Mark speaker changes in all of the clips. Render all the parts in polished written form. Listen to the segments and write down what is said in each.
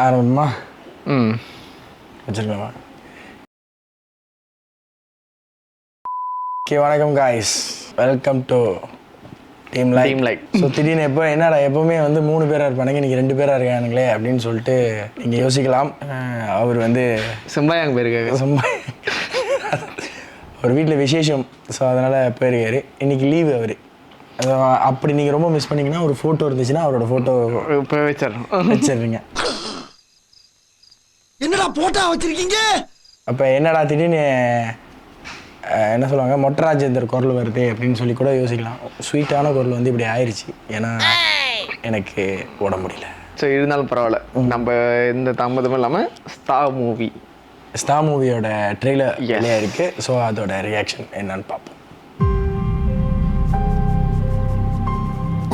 Speaker 1: ஆரம்பமா வச்சுருக்கலாமா? Okay, வணக்கம் guys, welcome to team like. So திடீர்னு எப்போவுமே வந்து 3 பேராக இருப்பானுங்க, இன்றைக்கி 2 பேராக இருக்கானுங்களே அப்படின்னு சொல்லிட்டு நீங்கள் யோசிக்கலாம். அவர் வந்து
Speaker 2: செம்பாயாங்க போயிருக்காரு,
Speaker 1: அவர் வீட்டில் விசேஷம், ஸோ அதனால் போயிருக்காரு. இன்றைக்கி லீவு அவர். அப்படி நீங்கள் ரொம்ப மிஸ் பண்ணிங்கன்னா ஒரு ஃபோட்டோ இருந்துச்சுன்னா அவரோட ஃபோட்டோ வச்சிடுறீங்க.
Speaker 3: என்னடா போட்டா வச்சிருக்கீங்க?
Speaker 1: அப்போ என்னடா திடீர்னு என்ன சொல்லுவாங்க, மொட்டை ராஜேந்தர் குரல் வருது அப்படின்னு சொல்லி கூட யோசிக்கலாம். ஸ்வீட்டான குரல் வந்து இப்படி ஆயிடுச்சு, ஏன்னா எனக்கு ஓட முடியல.
Speaker 2: ஸோ இருந்தாலும் பரவாயில்ல, நம்ம எந்த தாமதமும் இல்லாமல் ஸ்டார்
Speaker 1: மூவியோட ட்ரெய்லர் வெளியாக இருக்குது. ஸோ அதோட ரியாக்ஷன் என்னன்னு பார்ப்போம்.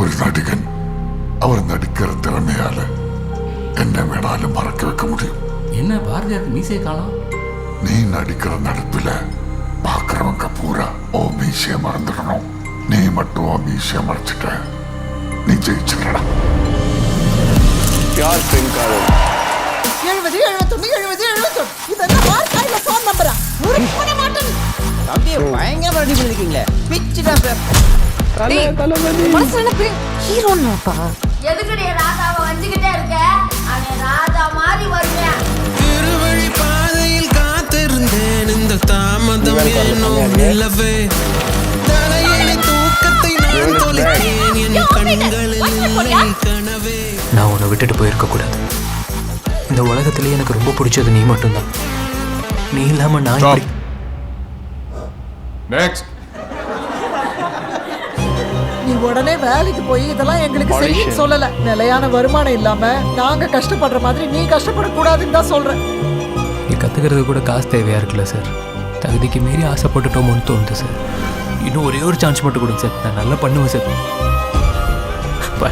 Speaker 4: ஒரு நடிகன் அவர் நடிக்கிற திறமையால என்ன வேணாலும் மறக்க வைக்க முடியும்.
Speaker 5: என்ன பாரதியாருக்கு மீசையை காணோம்?
Speaker 4: நீ நடிக்கிற நடிப்புல பாக்குறவங்க பூரா ஓ மீசைய மறந்துடணும். நீ மட்டும் ஓ மீசைய மறைச்சிட்ட, நீ ஜெயிச்சிடலாம்.
Speaker 3: 70 71 70 71 இதெல்லாம் வார்த்தையில ஃபோன் நம்பரா? ஒரு போன மாட்டேன். தம்பி பயங்கரமா ரெடி பண்ணிருக்கீங்களே, பிச்சுடா சார்.
Speaker 6: மனசுல ஹீரோன்னாப்பா.
Speaker 7: எதுக்குடி ராதாவை வஞ்சிக்கிட்டே இருக்க? அவன் ராதா மாதிரி வருவேன்.
Speaker 8: திருவழி பாதையில் காத்திருந்தேன், இந்த தாமதம் என்னும் நிலவே. தலையிலே தூக்கத்தை நான் தொலைத்தேன், என் கண்களில் இல்லை கனவே.
Speaker 5: நான் உன்னை விட்டுட்டு போயிருக்க கூடாது. இந்த உலகத்திலேயே எனக்கு ரொம்ப பிடிச்சது நீ மட்டும்தான். நீ இல்லாம நான் எப்படி?
Speaker 4: நெக்ஸ்ட்.
Speaker 3: நீ உடனே வேலைக்கு போய் இதெல்லாம் எங்களுக்கு சரின்னு சொல்லல. நிலையான வருமானம் இல்லாம நாங்க கஷ்டப்படுற மாதிரி நீ கஷ்டப்படக்கூடாதுன்னு தான் சொல்றேன்.
Speaker 5: நீ கத்துக்கிறது கூட காசு தேவையா இருக்குல்ல சார்? தகுதிக்கு மீறி ஆசைப்பட்டுட்டோமோன்னு தோணுது சார். இன்னும் ஒரே ஒரு சான்ஸ் மட்டும் கொடுங்க சார், நான் நல்லா பண்ணுவேன் சார்.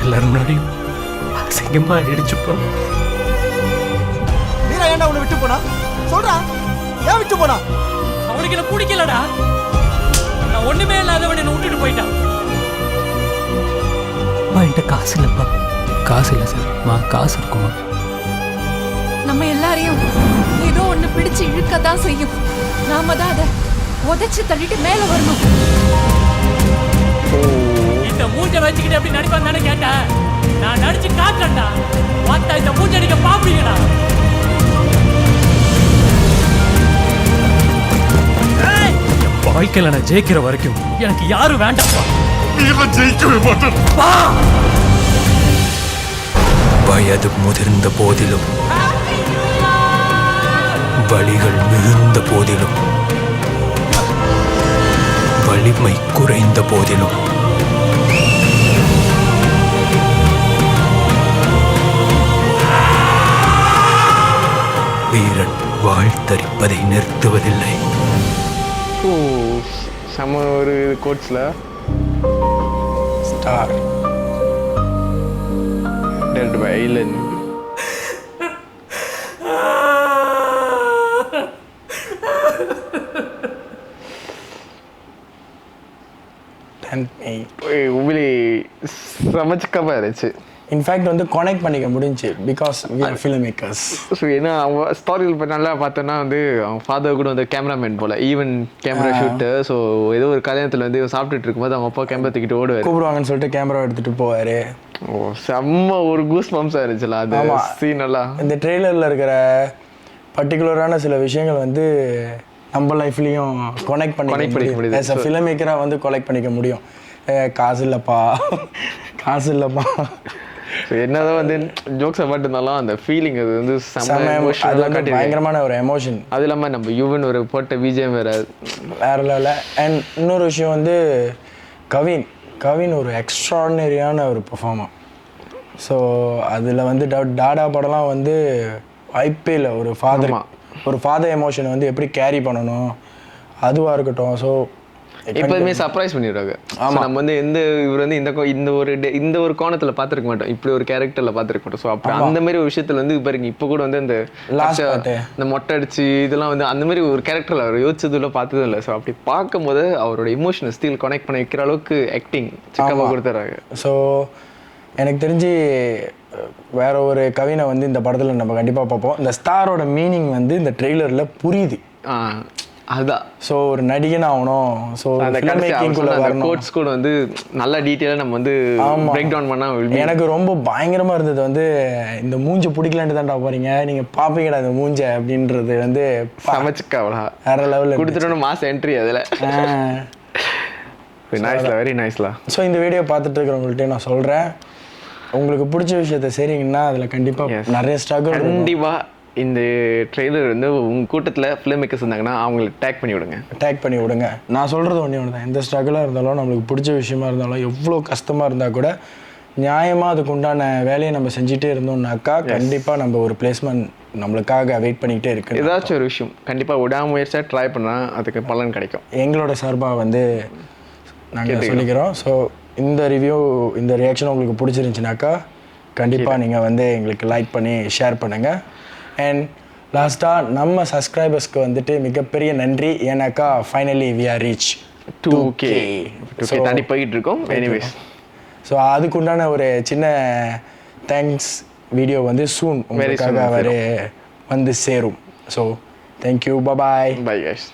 Speaker 5: எல்லாரும் முன்னாடியும் அசிங்கமா ஆயிடுச்சுப்பா.
Speaker 3: மீரா ஏன்டா உன்னை விட்டு போனா? சொல்றா, ஏன் விட்டு போனா?
Speaker 9: அவனுக்கு என்ன பிடிக்கலடா. நான் ஒண்ணுமே இல்லாதவன் என்ன விட்டுட்டு போயிட்டான்.
Speaker 5: என்கிட்ட காசு இல்லைப்பா. காசு இல்லை சார். காசு இருக்குமா?
Speaker 6: நம்ம எல்லாரையும் ஏதோ ஒண்ணு பிடிச்சு இழுக்கத்தான் செய்யும். நாம தான் அதை உதைச்சு தள்ளிட்டு மேல வரணும்.
Speaker 9: இந்த மூஞ்ச வச்சுக்கிட்டு எப்படி நடிப்பான்னு தானே கேட்டேன். நான் நடிச்சு காட்டுறேன்டா. பார்த்தா இந்த மூஞ்ச அடிக்க பாப்பீங்கடா. வாழ்க்கையில நான் ஜெயிக்கிற வரைக்கும் எனக்கு யாரும் வேண்டாம்ப்பா.
Speaker 4: ஜெயிக்கவே மாட்டேன்.
Speaker 5: வயது முதிர்ந்த போதிலும், வலிகள் மிகுந்த போதிலும், வலிமை குறைந்த போதிலும், வீரன் வாழ்த்தரிப்பதை நிறுத்துவதில்லை.
Speaker 2: செம்ம ஒரு கோட்ஸ்ல
Speaker 1: ஸ்டார்
Speaker 2: டெல்ட் பை ஐலன். உண்மையிலே சமைச்சுக்காம இருந்துச்சு.
Speaker 1: இன்ஃபேக்ட் வந்து கனெக்ட் பண்ணிக்க முடிஞ்சு, because we are film makers.
Speaker 2: So ஏன்னா அவங்க ஸ்டோரியில் இப்போ நல்லா பார்த்தோன்னா வந்து அவங்க ஃபாதர் கூட வந்து கேமராமேன் போல், ஈவன் கேமரா ஷூட்டு. ஸோ ஏதோ ஒரு கல்யாணத்தில் வந்து சாப்பிட்டுட்டு இருக்கும்போது அவங்க அப்பா கேமரா தூக்கிட்டு ஓடுவார்,
Speaker 1: கூப்பிடுவாங்கன்னு சொல்லிட்டு கேமரா எடுத்துகிட்டு போவார்.
Speaker 2: செம்ம ஒரு கூஸ் பம்ப்ஸாக இருந்துச்சுல அது சீன் எல்லாம்.
Speaker 1: இந்த ட்ரெய்லரில் இருக்கிற பர்டிகுலரான சில விஷயங்கள் வந்து நம்ம லைஃப்லேயும் கனெக்ட் பண்ணிக்க முடியும். ஆஸ் அ ஃபிலிம் மேக்கராக வந்து கனெக்ட் பண்ணிக்க முடியும். காசு இல்லைப்பா, காசு இல்லைப்பா.
Speaker 2: என்னதான் வந்து ஜோக்ஸ் அபார்ட் இருந்தாலும் அந்த ஃபீலிங் அது வந்து
Speaker 1: பயங்கரமான ஒரு எமோஷன்.
Speaker 2: அது இல்லாமல் நம்ம யுவன் ஒரு போட்ட விஜயம் வேற
Speaker 1: லெவலில். அண்ட் இன்னொரு விஷயம் வந்து கவின் ஒரு எக்ஸ்ட்ராடினரியான ஒரு பெர்ஃபார்மர். ஸோ அதில் வந்து டாடா படம்லாம் வந்து வாய்ப்பே இல்லை. ஒரு ஃபாதர் எமோஷனை வந்து எப்படி கேரி பண்ணணும் அதுவாக இருக்கட்டும். ஸோ
Speaker 2: எப்போதுமே சர்ப்ரைஸ் பண்ணிடுறாங்க. நம்ம வந்து இவர் வந்து இந்த ஒரு கோணத்தில் பார்த்துருக்க மாட்டோம், இப்படி ஒரு கேரக்டரில் பார்த்துருக்க மாட்டோம். ஸோ அப்போ அந்த மாதிரி ஒரு விஷயத்தில் வந்து பாருங்க, இப்போ கூட வந்து இந்த மொட்டை அடிச்சு இதெல்லாம் வந்து அந்த மாதிரி ஒரு கேரக்டரில் அவர் யோசிச்சதுல பார்த்ததும் இல்லை. ஸோ அப்படி பார்க்கும்போது அவரோட இமோஷனை ஸ்டில் கனெக்ட் பண்ணி வைக்கிற அளவுக்கு ஆக்டிங் சிக்காக கொடுத்துறாங்க.
Speaker 1: ஸோ எனக்கு தெரிஞ்சு வேற ஒரு கவினை வந்து இந்த படத்தில் நம்ம கண்டிப்பாக பார்ப்போம். இந்த ஸ்டாரோட மீனிங் வந்து இந்த ட்ரெய்லரில் புரியுது.
Speaker 2: அதுதான்.
Speaker 1: ஸோ ஒரு நடிகன் ஆகணும், ஸோ ஃபிலிம் மேக்கிங்குள்ளே வரணும்.
Speaker 2: கோட்ஸ் கூட வந்து நல்ல டீட்டெயிலாக நம்ம வந்து பிரேக் டவுன் பண்ணால்
Speaker 1: எனக்கு ரொம்ப பயங்கரமாக இருந்தது வந்து இந்த மூஞ்சை பிடிக்கலான்ட்டு தான்டா போகிறீங்க, நீங்கள் பார்ப்பீங்கடா இந்த மூஞ்சை அப்படின்றது வந்து
Speaker 2: சமைச்சுக்காவலா
Speaker 1: வேற லெவலில்
Speaker 2: கொடுத்துட்டோன்னு மாஸ் என்ட்ரி அதில். நைஸ்ல, வெரி நைஸ்ல.
Speaker 1: ஸோ இந்த வீடியோ பார்த்துட்டு இருக்கிறவங்கள்ட்ட நான் சொல்கிறேன், உங்களுக்கு பிடிச்ச விஷயத்த செய்றீங்கன்னா அதில் கண்டிப்பாக நிறைய ஸ்ட்ரகிள்.
Speaker 2: கண்டிப்பாக இந்த ட்ரெய்லர் வந்து உங்கள் கூட்டத்தில் ஃபிலிம் மேக்கர்ஸ் இருந்தாங்கன்னா அவங்களுக்கு டேக் பண்ணி விடுங்க. நான் சொல்கிறது ஒன்று தான், எந்த ஸ்ட்ரகிளாக இருந்தாலும் நம்மளுக்கு பிடிச்ச விஷயமா இருந்தாலும் எவ்வளோ கஷ்டமாக இருந்தால் கூட நியாயமாக அதுக்கு உண்டான வேலையை நம்ம செஞ்சுட்டே இருந்தோம்னாக்கா கண்டிப்பாக நம்ம ஒரு பிளேஸ்மெண்ட் நம்மளுக்காக வெயிட் பண்ணிக்கிட்டே இருக்கு. ஏதாச்சும் ஒரு விஷயம் கண்டிப்பாக விடாமுயற்சியாக ட்ரை பண்ணால் அதுக்கு பலன் கிடைக்கும்.
Speaker 1: எங்களோட சார்பாக வந்து நாங்கள் சொல்லிக்கிறோம். ஸோ இந்த ரியாக்ஷன் உங்களுக்கு பிடிச்சிருந்துச்சுனாக்கா கண்டிப்பாக நீங்கள் வந்து எங்களுக்கு லைக் பண்ணி ஷேர் பண்ணுங்கள். அண்ட் லாஸ்ட்டாக நம்ம சப்ஸ்கிரைபர்ஸ்க்கு வந்துட்டு மிகப்பெரிய நன்றி. ஏன்னாக்கா finally we are reach 2K
Speaker 2: தாண்டி போயிட்டு இருக்கோம். எனிவேஸ்,
Speaker 1: ஸோ அதுக்குண்டான ஒரு சின்ன தேங்க்ஸ் வீடியோ வந்து சூன் உங்களுக்காக வந்து சேரும். So thank you, bye
Speaker 2: bye guys.